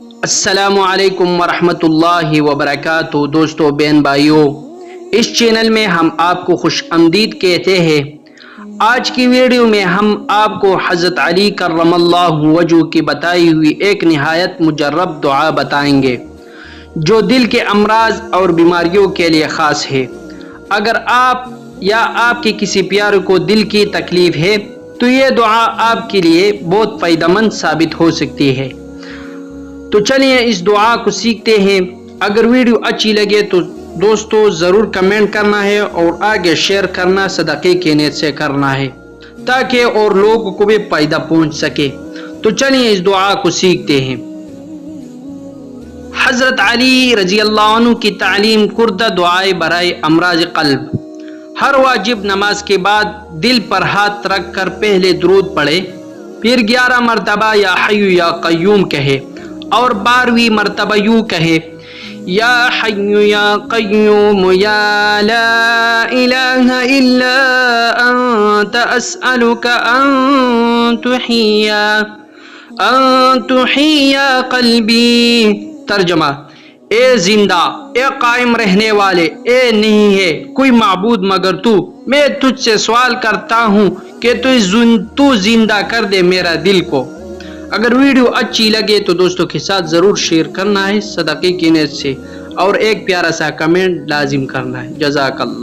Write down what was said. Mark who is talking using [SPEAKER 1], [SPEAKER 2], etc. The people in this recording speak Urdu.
[SPEAKER 1] السلام علیکم ورحمۃ اللہ وبرکاتہ۔ دوستو بہن بھائیوں، اس چینل میں ہم آپ کو خوش آمدید کہتے ہیں۔ آج کی ویڈیو میں ہم آپ کو حضرت علی کرم اللہ وجہ کی بتائی ہوئی ایک نہایت مجرب دعا بتائیں گے جو دل کے امراض اور بیماریوں کے لیے خاص ہے۔ اگر آپ یا آپ کے کسی پیارے کو دل کی تکلیف ہے تو یہ دعا آپ کے لیے بہت فائدہ مند ثابت ہو سکتی ہے۔ تو چلیے اس دعا کو سیکھتے ہیں۔ اگر ویڈیو اچھی لگے تو دوستو ضرور کمنٹ کرنا ہے اور آگے شیئر کرنا صدقے کی نیت سے کرنا ہے تاکہ اور لوگوں کو بھی فائدہ پہنچ سکے۔ تو چلیے اس دعا کو سیکھتے ہیں۔ حضرت علی رضی اللہ عنہ کی تعلیم کردہ دعائیں برائے امراض قلب۔ ہر واجب نماز کے بعد دل پر ہاتھ رکھ کر پہلے درود پڑھے، پھر 11 مرتبہ یا حی یا قیوم کہے اور 12ویں مرتبہ یوں کہے: یا حی یا قیوم یا لا الہ الا انت اسألک ان تحیی قلبی۔ ترجمہ: اے زندہ، اے قائم رہنے والے، اے نہیں ہے کوئی معبود مگر تو، میں تجھ سے سوال کرتا ہوں کہ تو زندہ کر دے میرا دل کو۔ اگر ویڈیو اچھی لگے تو دوستوں کے ساتھ ضرور شیئر کرنا ہے صدقے کی نیت سے، اور ایک پیارا سا کمنٹ لازم کرنا ہے۔ جزاک اللہ۔